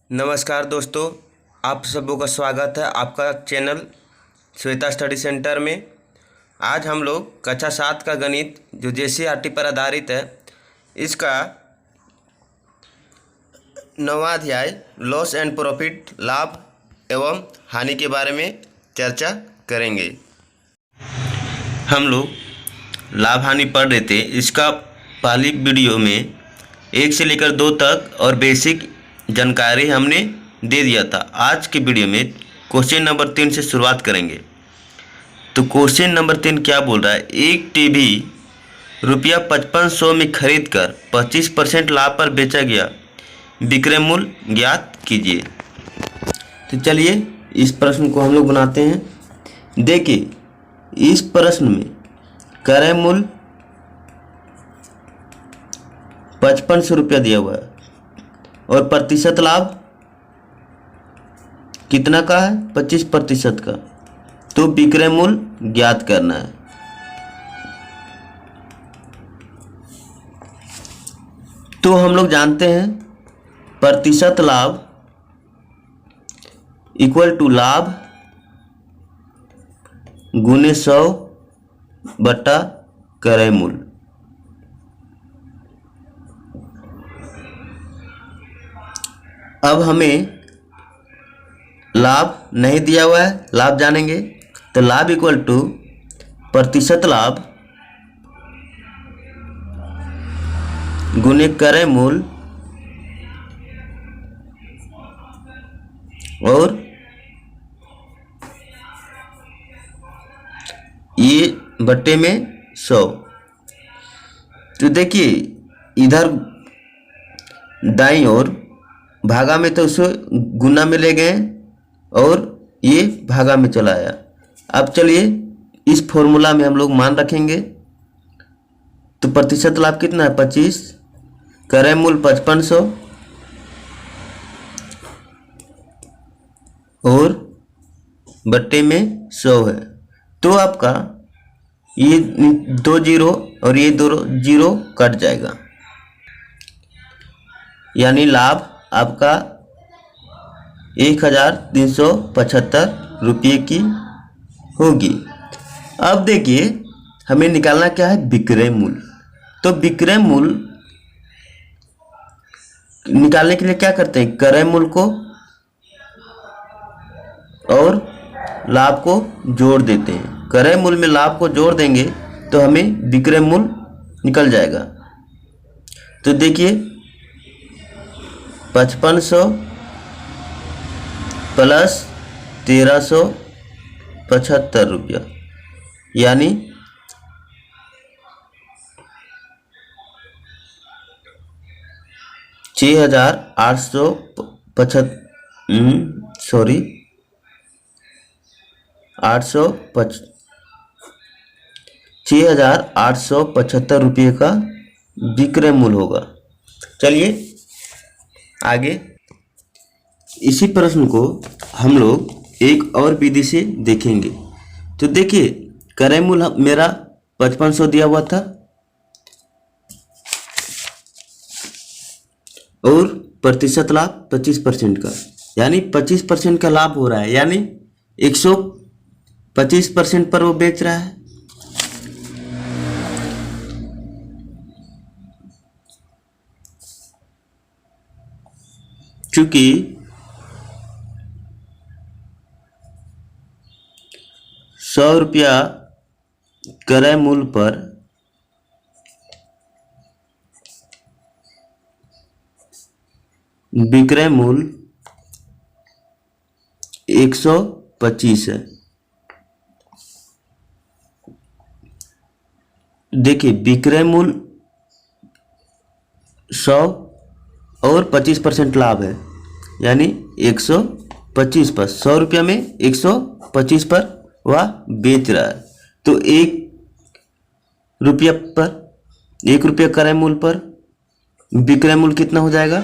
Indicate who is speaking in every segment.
Speaker 1: नमस्कार दोस्तों, आप सबों का स्वागत है आपका चैनल श्वेता स्टडी सेंटर में। आज हम लोग कक्षा 7 का गणित जो जेसीईआरटी पर आधारित है, इसका 9वां अध्याय लॉस एंड प्रॉफिट, लाभ एवं हानि के बारे में चर्चा करेंगे। हम लोग लाभ हानि पढ़ रहे थे। इसका पहली वीडियो में 1 से लेकर 2 तक और बेसिक जानकारी हमने दे दिया था। आज के वीडियो में क्वेश्चन नंबर 3 से शुरुआत करेंगे। तो क्वेश्चन नंबर 3 क्या बोल रहा है? एक टीवी रुपया 5500 में खरीद कर 25% लाभ पर बेचा गया, विक्रय मूल्य ज्ञात कीजिए। तो चलिए इस प्रश्न को हम लोग बनाते हैं। देखिए, इस प्रश्न में क्रय मूल्य 5500 रुपया दिया हुआ है और प्रतिशत लाभ कितना का है? 25% का। तो विक्रय मूल्य ज्ञात करना है। तो हम लोग जानते हैं प्रतिशत लाभ इक्वल टू लाभ गुने 100 बटा क्रय मूल्य। अब हमें लाभ नहीं दिया हुआ है, लाभ जानेंगे। तो लाभ इक्वल टू प्रतिशत लाभ गुने क्रय मूल्य और ये बट्टे में 100। तो देखिए, इधर दाईं ओर भागा में तो उसे गुना में ले गए और ये भागा में चला आया। अब चलिए इस फॉर्मूला में हम लोग मान रखेंगे। तो प्रतिशत लाभ कितना है? 25, क्रय मूल्य 5500 और बट्टे में 100 है। तो आपका ये 2 जीरो और ये 2 जीरो कट जाएगा, यानी लाभ आपका 1375 रुपये की होगी। अब देखिए, हमें निकालना क्या है? विक्रय मूल्य। तो विक्रय मूल्य निकालने के लिए क्या करते हैं? क्रय मूल्य को और लाभ को जोड़ देते हैं। क्रय मूल्य में लाभ को जोड़ देंगे तो हमें विक्रय मूल्य निकल जाएगा। तो देखिए, 5500 प्लस 1375 रुपया, यानी 6875 रुपये का विक्रय मूल्य होगा। चलिए आगे इसी प्रश्न को हम लोग एक और विधि से देखेंगे। तो देखिए, क्रय मूल्य मेरा 5500 दिया हुआ था और प्रतिशत लाभ 25% का, यानी 25% का लाभ हो रहा है, यानी 125% पर वो बेच रहा है। क्योंकि 100 रुपया क्रय मूल्य पर विक्रय मूल्य 125 है। देखिए, विक्रय मूल्य 100 और 25% लाभ है, यानी 125 पर 100 रुपया में 125 पर वह बेच रहा है। तो 1 रुपया क्रय मूल्य पर विक्रय मूल्य कितना हो जाएगा?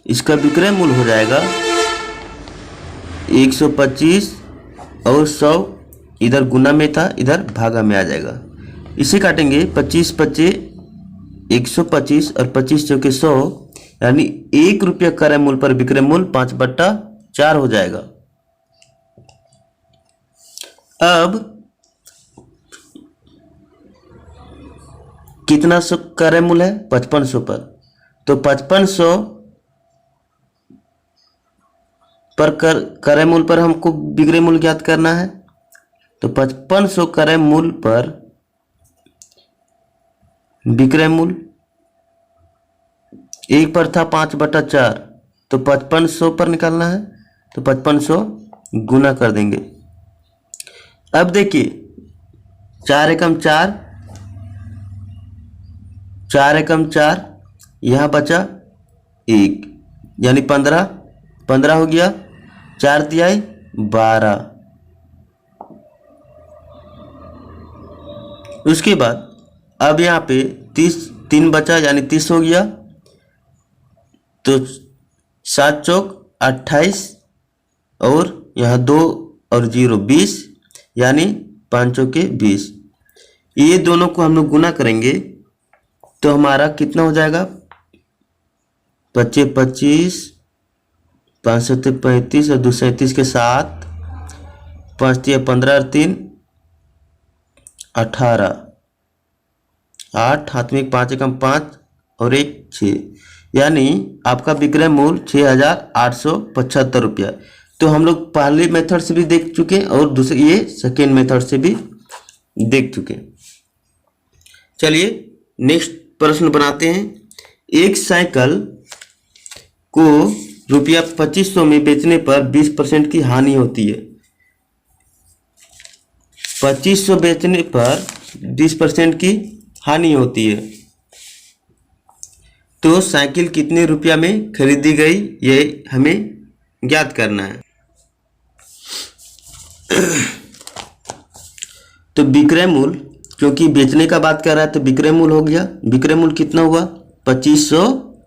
Speaker 1: इसका विक्रय मूल्य हो जाएगा 125 और 100 इधर गुना में था, इधर भागा में आ जाएगा। इसे काटेंगे 25 25 125 और 25 चौके 100, यानी 1 रुपया क्रय मूल्य पर विक्रय मूल्य 5/4 हो जाएगा। अब कितना सौ क्रय मूल्य है? 5500 पर। तो 5500 पर क्रय मूल्य पर हमको विक्रय मूल्य ज्ञात करना है। तो 5500 क्रय मूल्य पर विक्रय मूल्य, एक पर था 5/4, तो 5500 पर निकालना है। तो 5500 गुना कर देंगे। अब देखिए 4 एकम 4, 4 एकम 4, यहाँ बचा 1 यानी 15, 15 हो गया, 4 तिहाई 12। उसके बाद अब यहाँ पे 3 बचा यानी 30 हो गया। तो 7 चौक 28 और यहाँ 2 और 0 20 यानी 5 चौके 20। ये दोनों को हम लोग गुना करेंगे तो हमारा कितना हो जाएगा? 25 25, 5 7 35 और 2 37 के साथ 5 3 15 और 3 18, 8 हाथ में 5 एकम 5 और 1 6, यानी आपका विक्रय मूल्य 6875 रुपया। तो हम लोग पहले मेथड से भी देख चुके और दूसरे ये सेकेंड मेथड से भी देख चुके। चलिए नेक्स्ट प्रश्न बनाते हैं। एक साइकिल को रुपया 2500 में बेचने पर 20% की हानि होती है। 2500 बेचने पर 20% की हानि होती है। तो साइकिल कितने रुपया में खरीदी गई ये हमें ज्ञात करना है। तो विक्रय मूल्य, क्योंकि बेचने का बात कर रहा है तो विक्रय मूल्य हो गया। विक्रय मूल्य कितना हुआ? 2500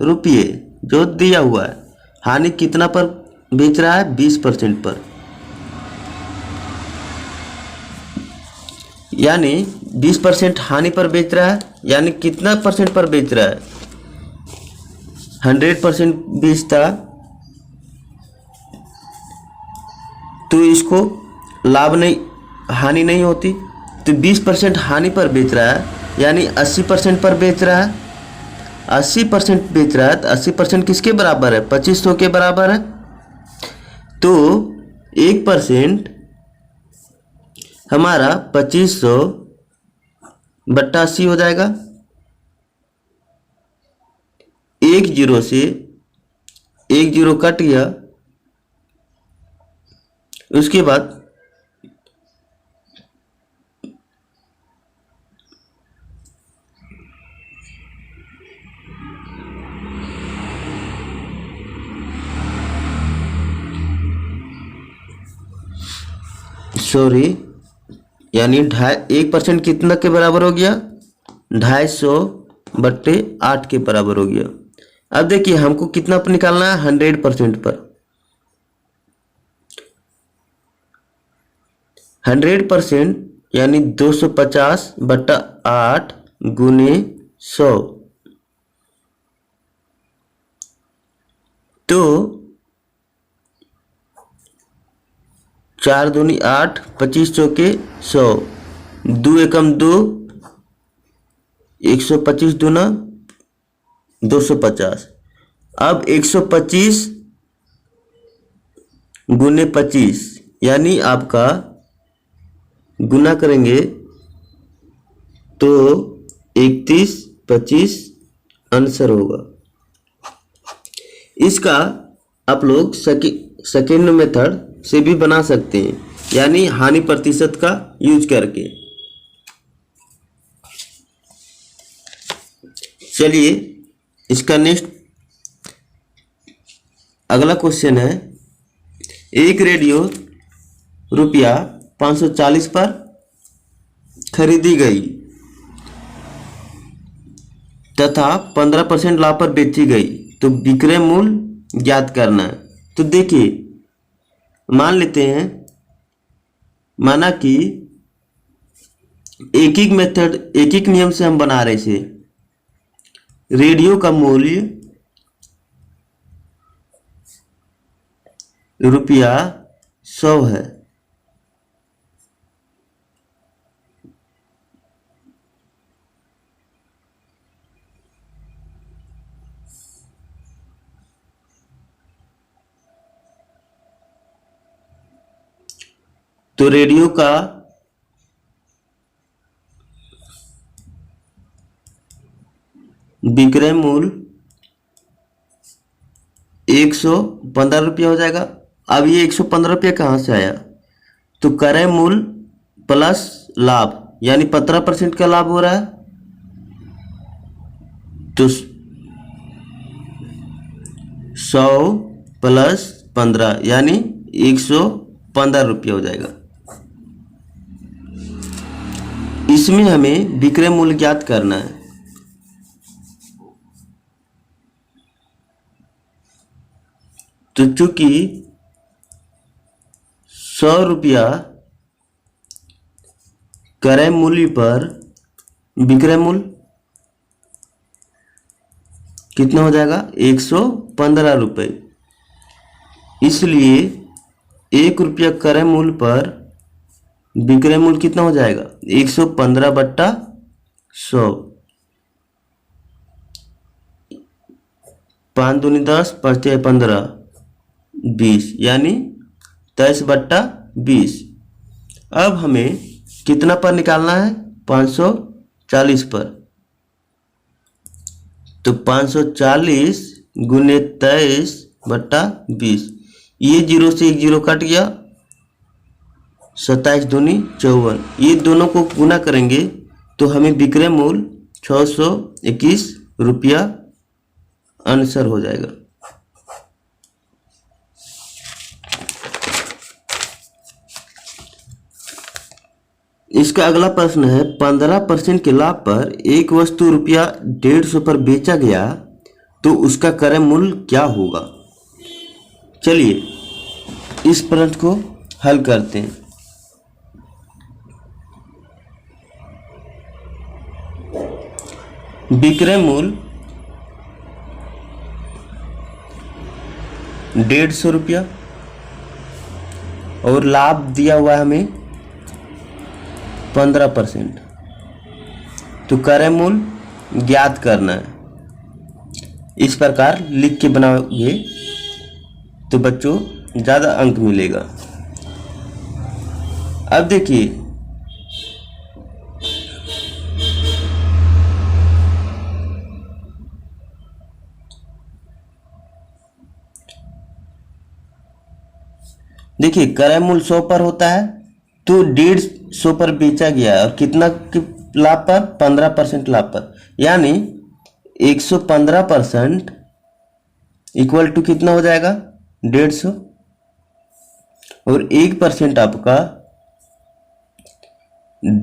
Speaker 1: रुपये जो दिया हुआ है। हानि कितना पर बेच रहा है? 20% पर, यानी 20% हानि पर बेच रहा है। यानी कितना परसेंट पर बेच रहा है? 100% बेचता तो इसको लाभ नहीं, हानि नहीं होती। तो 20% हानि पर बेच रहा है यानी 80% पर बेच रहा है। 80% बेच रहा है तो 80% किसके बराबर है? 2500 के बराबर है। तो 1% हमारा 2500 बट्टा 80 हो जाएगा। 1 0 से 1 0 कट गया। उसके बाद सॉरी, यानी 1% कितना के बराबर हो गया? 250/8 के बराबर हो गया। अब देखिए हमको कितना पर निकालना है? 100% पर। 100% यानी 250/8 गुने 100। तो 4 दूनी 8, 25 चौके 100, 2 एकम 2, 125 दूना 250। अब 125 गुने 25 यानी आपका गुना करेंगे तो 31 25 आंसर होगा। इसका आप लोग सेकेंड मेथड से भी बना सकते हैं, यानी हानि प्रतिशत का यूज करके। चलिए इसका नेक्स्ट अगला क्वेश्चन है। एक रेडियो रुपया 540 पर खरीदी गई तथा 15% लाभ पर बेची गई, तो विक्रय मूल्य ज्ञात करना है। तो देखिए मान लेते हैं, माना कि एक ही मेथड, एक ही नियम से हम बना रहे थे। रेडियो का मूल्य रुपया 100 है। तो रेडियो का विक्रय मूल्य 115 रुपया हो जाएगा। अब ये 115 रुपया कहाँ से आया? तो क्रय मूल्य प्लस लाभ, यानी 15% का लाभ हो रहा है। तो 100 प्लस 15 यानी 115 रुपया हो जाएगा। इसमें हमें विक्रय मूल्य ज्ञात करना है। तो चूंकि 100 रुपया क्रय मूल्य पर विक्रय मूल्य कितना हो जाएगा? 115 रुपये। इसलिए 1 रुपया क्रय मूल्य पर विक्रय मूल्य कितना हो जाएगा? 115/100। 5 दूनी 10, 5 तिहाई 15, 20 यानी 23/20। अब हमें कितना पर निकालना है? 540 पर। तो 540 गुने 23/20, ये 0 से 1 0 कट गया, 27 दूनी 54। ये दोनों को गुना करेंगे तो हमें विक्रय मूल्य 621 रुपया आंसर हो जाएगा। इसका अगला प्रश्न है 15% के लाभ पर एक वस्तु रुपया 150 पर बेचा गया तो उसका क्रय मूल्य क्या होगा? चलिए इस प्रश्न को हल करते हैं। विक्रय मूल्य 150 रुपया और लाभ दिया हुआ है हमें 15%। तो क्रय मूल्य ज्ञात करना है। इस प्रकार लिख के बनाओगे तो बच्चों ज़्यादा अंक मिलेगा। अब देखिए क्रय मूल्य 100 पर होता है तो 150 पर बेचा गया और कितना के लाभ पर? 15% लाभ पर, यानी 115% इक्वल टू कितना हो जाएगा? 150 और 1% आपका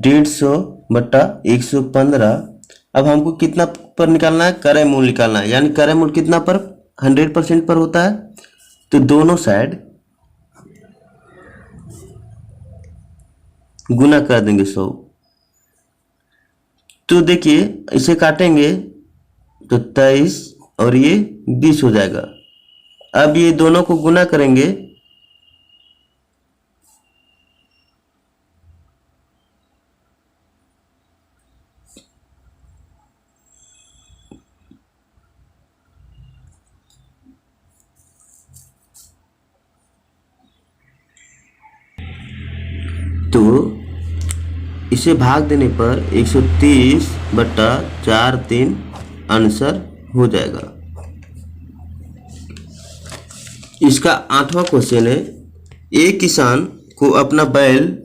Speaker 1: 150/115। अब हमको कितना पर निकालना है? क्रय मूल्य निकालना है, यानी क्रय मूल्य कितना पर? 100% पर होता है। तो दोनों साइड गुना कर देंगे 100। तो देखिए इसे काटेंगे तो 23 और ये 20 हो जाएगा। अब ये दोनों को गुना करेंगे तो इसे भाग देने पर 130/43 आंसर हो जाएगा। इसका 8वां क्वेश्चन है, एक किसान को अपना बैल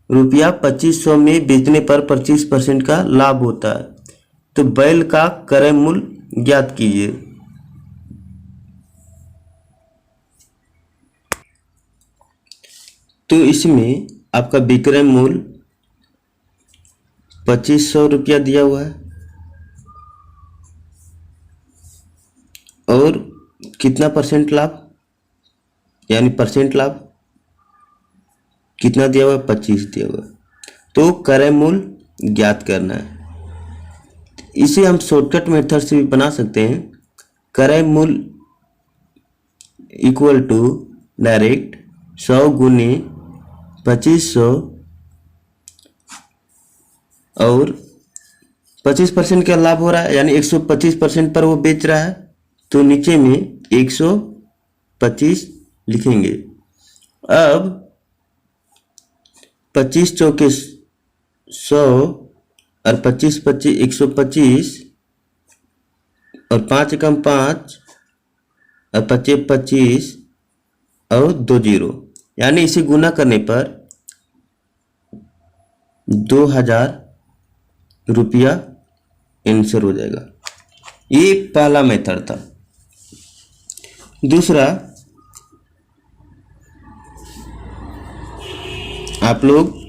Speaker 1: रुपया 2500 में बेचने पर 25% का लाभ होता है। तो बैल का क्रय मूल्य ज्ञात कीजिए। तो इसमें आपका विक्रय मूल्य 2500 रुपया दिया हुआ है और कितना परसेंट लाभ, यानी परसेंट लाभ कितना दिया हुआ है? 25 दिया हुआ है। तो क्रय मूल्य ज्ञात करना है। इसे हम शॉर्टकट मेथड से भी बना सकते हैं। क्रय मूल्य इक्वल टू डायरेक्ट 100 गुने 2500 और 25% का लाभ हो रहा है, यानी 125% पर वो बेच रहा है, तो नीचे में 125 लिखेंगे। अब 25 चौके 100 और 25 25 125 और 5 एकम 5 और 25 25 और 2 जीरो, यानी इसे गुना करने पर 2000 रुपया आंसर हो जाएगा। ये पहला मेथड था। दूसरा, आप लोग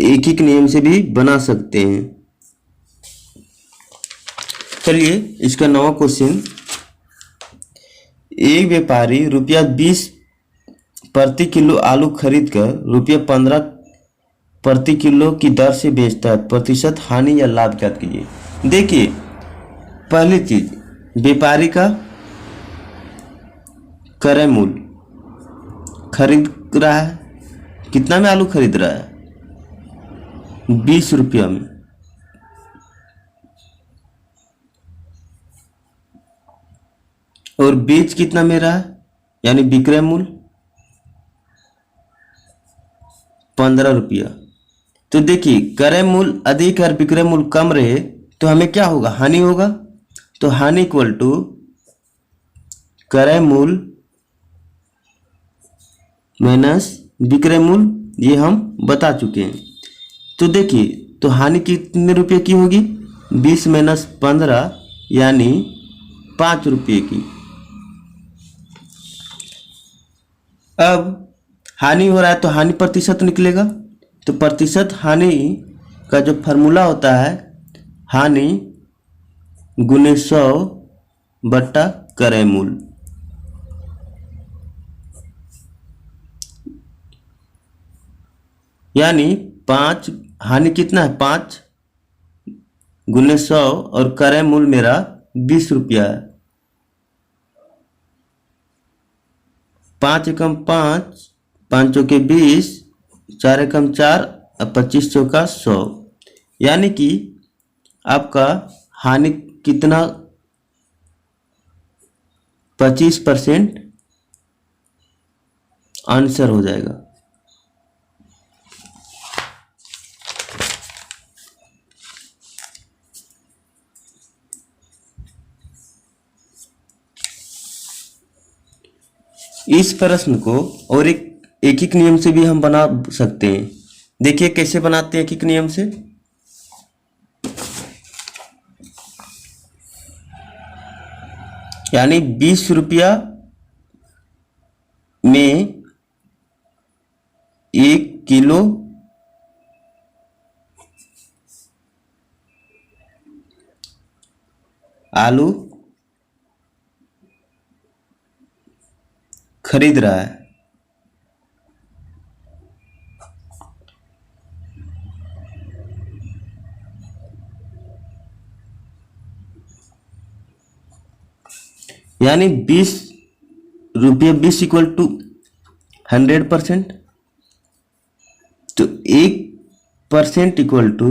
Speaker 1: एक एक नियम से भी बना सकते हैं। चलिए इसका नवा क्वेश्चन, एक व्यापारी ₹20 प्रति किलो आलू खरीद कर ₹15 प्रति किलो की दर से बेचता है, प्रतिशत हानि या लाभ ज्ञात कीजिए। देखिए, पहली चीज, व्यापारी का क्रय मूल्य खरीद रहा है, कितना में आलू खरीद रहा है? 20 रुपया में। और बेच कितना में रहा है, यानी विक्रय मूल्य 15 रुपया। तो देखिए, क्रय मूल्य अधिक और विक्रय मूल्य कम रहे तो हमें क्या होगा? हानि होगा। तो हानि इक्वल टू क्रय मूल्य माइनस विक्रय मूल्य, ये हम बता चुके हैं। तो देखिए, तो हानि कितने रुपए की होगी? 20 माइनस 15 यानी 5 रुपये की। अब हानि हो रहा है तो हानि प्रतिशत निकलेगा। तो प्रतिशत हानि का जो फॉर्मूला होता है, हानि गुने 100 बट्टा क्रय मूल्य। यानी 5, हानि कितना है? 5 गुने 100 और क्रय मूल्य मेरा 20 रुपया है। 5 एकम 5, 5 चौके 20, 4 एकम 4 और 25 चौका 100, यानी कि आपका हानि कितना? 25% आंसर हो जाएगा। इस प्रश्न को और एक नियम से भी हम बना सकते हैं। देखिए कैसे बनाते हैं एक नियम से। यानी 20 रुपया में 1 किलो आलू खरीद रहा है। यानी 20 रुपये 20 इक्वल टू 100%। तो 1% इक्वल टू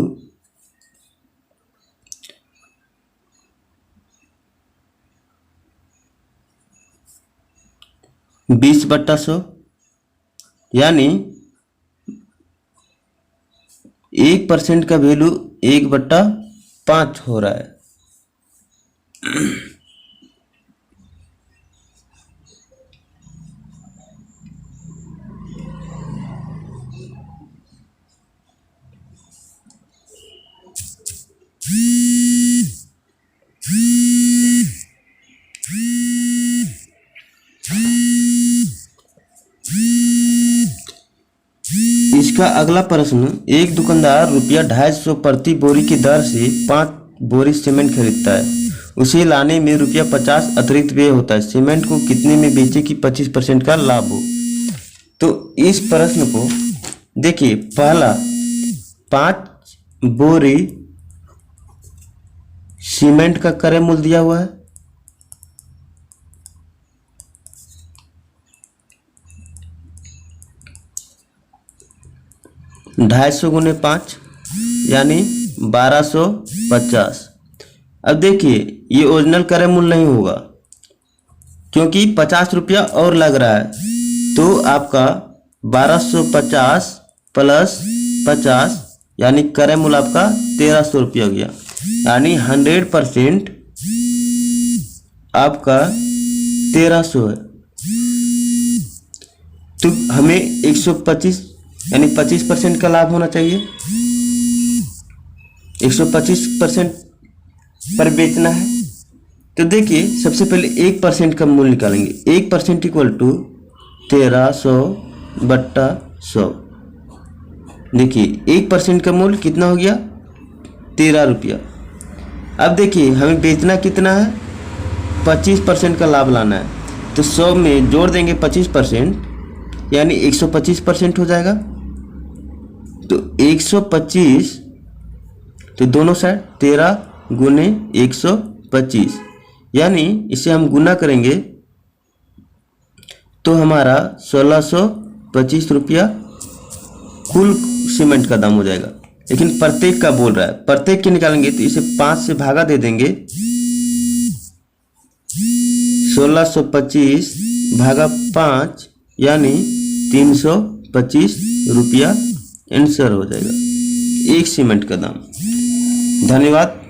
Speaker 1: 20/100, यानी 1% का वैल्यू 1/5 हो रहा है। इसका अगला प्रश्न, एक दुकानदार ₹250 प्रति बोरी की दर से 5 बोरी सीमेंट खरीदता है। उसे लाने में ₹50 अतिरिक्त व्यय होता है। सीमेंट को कितने में बेचे कि 25% का लाभ हो? तो इस प्रश्न को देखिए, पहला 5 बोरी सीमेंट का क्रय मूल्य दिया हुआ है, 250 गुने 5 यानी 1250। अब देखिए ये ओरिजिनल क्रय मूल्य नहीं होगा क्योंकि 50 रुपया और लग रहा है, तो आपका 1250 प्लस 50 यानी क्रय मूल्य आपका 1300 रुपया हो गया, यानी 100% आपका 1300 है। तो हमें 125 यानी 25% का लाभ होना चाहिए। 125% पर बेचना है, तो देखिए सबसे पहले 1% का मूल्य निकालेंगे। 1% इक्वल टू 1300/100। देखिए 1% का मूल्य कितना हो गया, 13 रुपया। अब देखिए हमें बेचना कितना है, 25% का लाभ लाना है, तो 100 में जोड़ देंगे 25% यानी 125% हो जाएगा। तो 125, तो दोनों साइड 13 गुने 125 यानी इसे हम गुना करेंगे तो हमारा 1625 रुपया कुल सीमेंट का दाम हो जाएगा। लेकिन प्रत्येक का बोल रहा है, प्रत्येक के निकालेंगे तो इसे 5 से भागा दे देंगे। 1625 भागा 5 यानी 325 रुपया आंसर हो जाएगा एक सीमेंट का दाम। धन्यवाद।